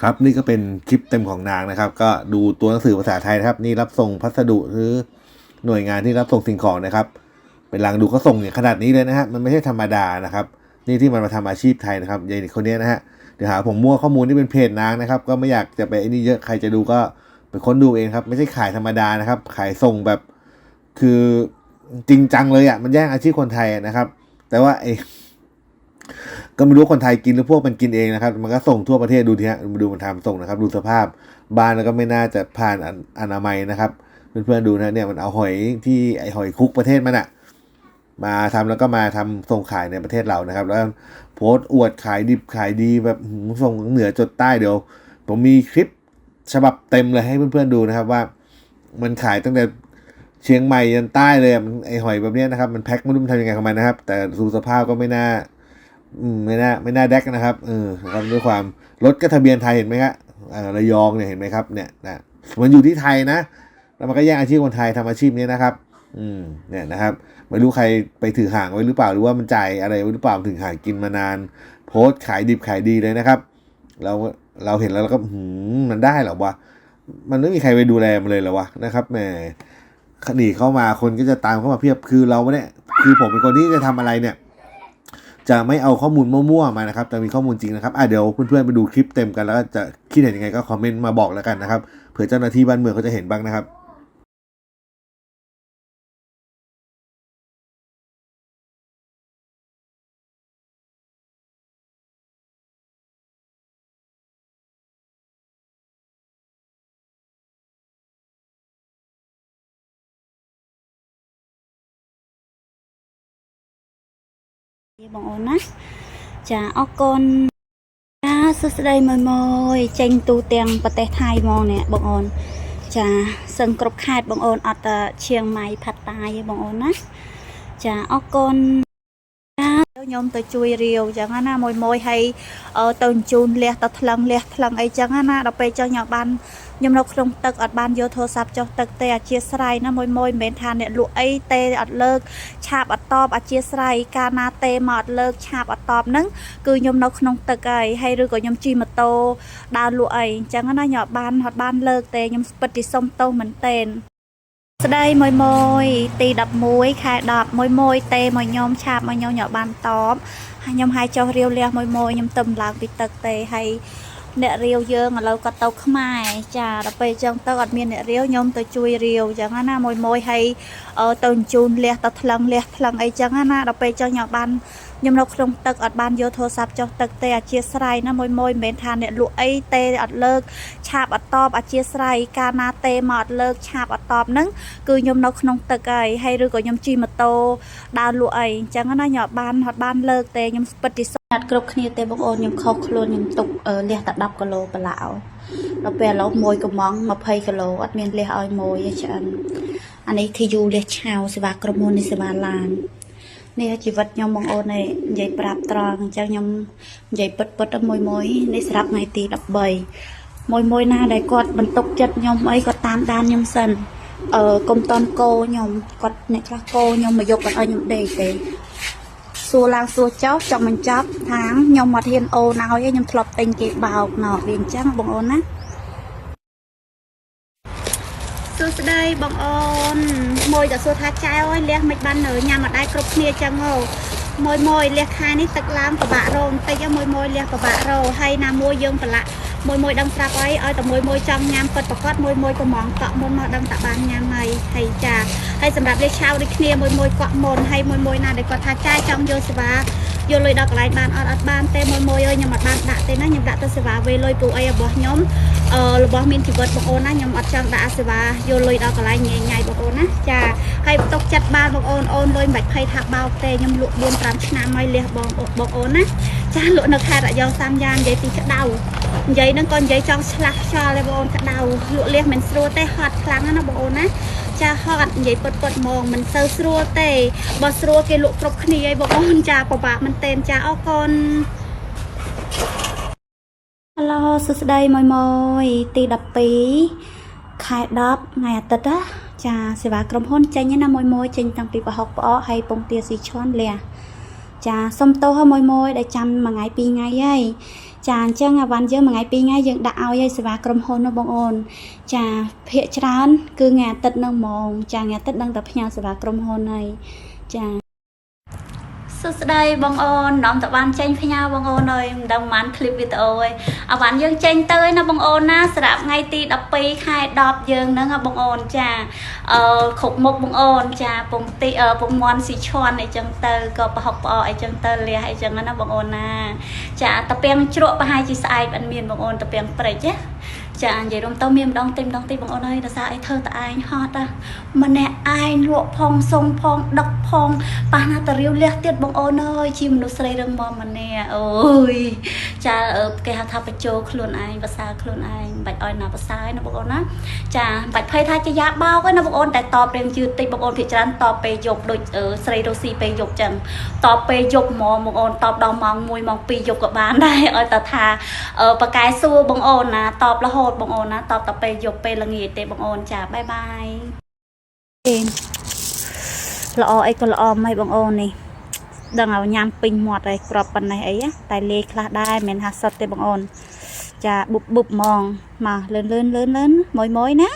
ครับนี่ก็เป็นคลิปเต็มของนางนะครับก็ดูตัวหนังสือภาษาไทยนะครับนี่รับส่งพัสดุหรือหน่วยงานที่รับส่งสิ่งของนะครับเป็นหลังดูเขาส่งอย่างขนาดนี้เลยนะฮะมันไม่ใช่ธรรมดานะครับนี่ที่มันมาทำอาชีพไทยนะครับยายคนนี้นะฮะเดี๋ยวหาผมมั่วข้อมูลที่เป็นเพจนางนะครับก็ไม่อยากจะไปไอ้นี่เยอะใครจะดูก็ไปค้นดูเองครับไม่ใช่ขายธรรมดานะครับขายส่งแบบคือจริงจังเลยอ่ะมันแย่งอาชีพคนไทยนะครับแต่ว่าก็ไม่รู้คนไทยกินหรือพวกมันกินเองนะครับมันก็ส่งทั่วประเทศดูทีฮะมาดูมันทำส่งนะครับดูสภาพบ้านแล้วก็ไม่น่าจะผ่านอนามัยนะครับเพื่อนๆดูนะเนี่ยมันเอาหอยที่ไอหอยคุกประเทศมันอะมาทำแล้วก็มาทำส่งขายในประเทศเรานะครับแล้วโพสต์อวดขายดิบขายดีแบบส่งเหนือจดใต้เดี๋ยวผมมีคลิปฉบับเต็มเลยให้เพื่อนๆดูนะครับว่ามันขายตั้งแต่เชียงใหม่ยันใต้เลยไอหอยแบบนี้นะครับมันแพ็คไม่รู้มันทำยังไงของมันนะครับแต่ดูสภาพก็ไม่น่าแดกนะครับครับด้วยความรถก็ทะเบียนไทยเห็นไหมครับระยองเนี่ยเห็นไหมครับเนี่ยนะมันอยู่ที่ไทยนะแล้วมันก็แย่งอาชีพคนไทยทำอาชีพนี้นะครับเนี่ยนะครับไม่รู้ใครไปถือห่างไว้หรือเปล่าหรือว่ามันจ่ายอะไรไว้หรือเปล่าถึงหากินมานานโพสต์ขายดิบขายดีเลยนะครับเราเราเห็นแล้วเราก็มันได้เหรอวะมันไม่มีใครไปดูแลมันเลยเหรอวะนะครับแหมคดีเข้ามาคนก็จะตามเข้ามาเพียบคือเราไม่ได้คือผมเป็นคนที่จะทำอะไรเนี่ยจะไม่เอาข้อมูลมั่วๆมานะครับจะมีข้อมูลจริงนะครับเดี๋ยวเพื่อนๆไปดูคลิปเต็มกันแล้วก็จะคิดเห็นยังไงก็คอมเมนต์มาบอกแล้วกันนะครับเผื่อเจ้าหน้าที่บ้านเมืองเขาจะเห็นบ้างนะครับបងអូនណាចាអរគុណចាសួស្តីមួយចេញទូទាំងប្រទេសថៃហ្មងនេះបងអូនចាសឹងគ្រប់ខេត្តបងអូនអត់តែឈៀងម៉ៃផាត់តាយទេបងអូនណាចាអរគុណខ្ញុំទៅជួយរាវចឹងណាមួយហើយទៅជូនលះទៅថ្លឹងអីចឹងណាដល់ពេលចុះខ្ញុំនៅក្នុងទឹកអត់បានយកโทรศัพท์ចុះទឹកទេអធិស្ឋានណាមួយមិនមែនថាអ្នកលក់អីទេអត់លើកឆាបអត់តបអធិស្ឋានកាលណាទេមកអត់លើកឆាបអត់តបហ្នឹងគឺខ្ញុំនៅក្នុងទឹកហើយឬក៏ខ្ញុំជិះម៉ូតូដើរលក់អីអញ្ចឹងណាខ្ញុំអត់បានលើកទេខ្ញុំពិតជាសុំទោសមែនទែនស្ដីមួយទី11ខែ10មួយទេមកខ្ញុំឆាបមកខ្ញុំបានតបហើយខ្ញុំឲ្យចុះរាវលះមួយខ្ញុំទៅឡើងពីទឹកទេហើយអ្នករាវយើងឥឡូវក៏ទៅខ្មែរចាដល់ពេលចឹងទៅអត់មានអ្នករាវខ្ញុំទៅជួយរាវចឹងណាមួយហើយទៅជូនលះទៅថ្លឹងអីចឹងណាដល់ពេលចឹងខ្ញុំនៅក្នុងទឹកអត់បានយកโทรศัพท์ចុះទឹកទេអធិស្ឋានណាមួយមិនមែនថាអ្នកលក់អីទេអត់លើកឆាបអត់តបអធិស្ឋានកាលណាទេមកអត់លើកឆាបអត់តបហ្នឹងគឺខ្ញុំនៅក្នុងទឹកហើយឬក៏ខ្ញុំជិះម៉ូតូដើរលក់អីអញ្ចឹងណាខ្ញុំអត់បានលើកទេខ្ញុំពិតជាអត់គ្រប់គ្នាទេបងអូនខ្ញុំខុសខ្លួនខ្ញុំទុកលះតែ10គីឡូបន្លាឲ្យដល់ពេលឥឡូវមួយកំង20គីឡូអត់មានលះឲ្យមួយឆ្អិនអានេះគឺយូរលះឆាវសេវាក្រុមហ៊ុននេះសេវាឡាននេះជីវិតខ្ញុំបងអូននេះនិយាយប្រាប់ត្រង់អញ្ចឹងខ្ញុំនិយាយពិតមួយនេះសម្រាប់ថ្ងៃទី13មួយណាដែលគាត់បន្ទុកចិត្តខ្ញុំអីគាត់តាមដានខ្ញុំសិនកុំតន់កោខ្ញុំគាត់អ្នកខ្លះកោខ្ញុំមកយកគាត់ឲ្យខ្ញុំដេកទេសួរឡើងសួរចុះចង់បញ្ចប់ថាខ្ញុំមកហ៊ានអូនឲ្យខ្ញុំធ្លាប់ទិញគេបោកណោះវាអញ្ចឹងបងអូនណាសួស្តីបងអូនមួយតែសួរថាចៅអើយលះមិនបាននៅញ៉ាំអត់ដែរគ្រប់គ្នាចឹងហ៎មួយលះខែនេះទឹកឡើងពិបាករោបន្តិចមួយលះពិបាករោហើយណាមួយយើងប្រឡាក់មួយដឹងស្រាប់អីឲ្យតែមួយចង់ញ៉ាំពិតប្រកបមួយកំងកក់មុនមកដឹងតែបានញ៉ាំហើយចាហើយសម្រាប់លះឆាវដូចគ្នាមួយកក់មុនហើយមួយណាដែលគាត់ថាចាចង់យកសេវាយកលុយដល់កន្លែងបានអត់បានទេមួយអើយខ្ញុំអត់បានដាក់ទេណាខ្ញុំដាក់ទៅសេវាវេលុយពូអីរបស់ខ្ញុំរបស់មានជីវិតបងអូនណាខ្ញុំអត់ចង់ដាក់សេវាយកលុយដល់កន្លែងញ៉ៃបងអូនណាចាហើយទុកចិត្តបានបងអូនលុយមិនបាច់ភ័យថាបោកទេខ្ញុំលក់4-5ឆ្នាំហើយលះបងអូនណាចាលក់នៅខេត្តរយอง3យ៉ាងនិយាយពីក្តៅនិយាយហ្នឹងក៏និយាយចង់ឆ្លាស់ខ្យល់ដែរបងអូនក្តៅលក់លះមិនស្រួលទេហត់ខ្លាំងណាបងអូនណាចាហត់និយាយពិតហ្មងមិនសូវស្រួលទេបើស្រួលគេលក់គ្រប់គ្នាឯងបងអូនចាពិបាកមែនទែនចាអរគុណហឡូសួស្តីមួយទី12ខែ10ថ្ងៃអាទិត្យណាចាសេវាក្រុមហ៊ុនចេញណាមួយចេញតាំងពីប្រហុកផ្អកហើយពងទាស៊ីឈွန်លះចាសុំទោសមួយដែលចាំមួយថ្ងៃ2ថ្ងៃហើយ ចាអញ្ចឹងអាវ៉ាន់យើងមួយថ្ងៃពីរថ្ងៃយើងដាក់ឲ្យឲ្យសេវាក្រុមហ៊ុនណាបងអូនចាភាគច្រើនគឺថ្ងៃអាទិត្យនឹងហ្មងចាថ្ងៃអាទិត្យនឹងតែផ្ញើសេវាក្រុមហ៊ុនហើយចាសួស្តីបងអូននាំតបានចេញផ្ញើបងអូនអើយមិនដឹងប៉ុន្មានคลิปវីដេអូឯងអាវ៉ាន់យើងចេញទៅឯណាបងអូនណាសម្រាប់ថ្ងៃទី12ខែ10យើងហ្នឹងបងអូនចាគ្រប់មុខបងអូនចាពងទីពងមន់ស៊ីឈន់អីចឹងទៅក៏ប្រហុកផ្អកអីចឹងទៅលះអីចឹងណាបងអូនណាចាតាពាំងជ្រក់ប្រហែលជាស្អែកអត់មានបងអូនតាពាំងព្រិចណាចានិយាយរំទៅមានម្ដងទីបងអូនអើយដោយសារអីធ្វើតឯងហត់ម្នាក់ឯងលក់ផងសុំផងដឹកផងប៉ះណាតរាវលះទៀតបងអូនអើយជាមនុស្សស្រីរឹងមាំម្នាក់អូយចាគេហៅថាបញ្ចោខ្លួនឯងភាសាខ្លួនឯងមិនបាច់ឲ្យណាភាសាឯណាបងអូនណាចាមិនបាច់ភ័យថាជាយ៉ាបោកឯណាបងអូនតែតបរៀងយឺតតិចបងអូនភាគច្រើនតបពេលយប់ដូចស្រីរ៉ូស៊ីពេលយប់ចឹងតបពេលយប់ហ្មងបងអូនតបដល់ម៉ោង1ម៉ោង2យប់ក៏បានដែរឲ្យតថាបកែសួរបងអូនណាតបរហូតបងអូនណាតបតែពេលយប់ពេលល្ងាចទេបងអូនចាបាយបាយល្អអីក៏ល្អមិនបងអូននេះដឹងឲ្យញ៉ាំពេញមាត់ហើយក្របប៉ុណ្ណេះអីតែលេខ្លះដែរមិនថាសុតទេបងអូនចាបុបហ្មងមកលឿនមួយណា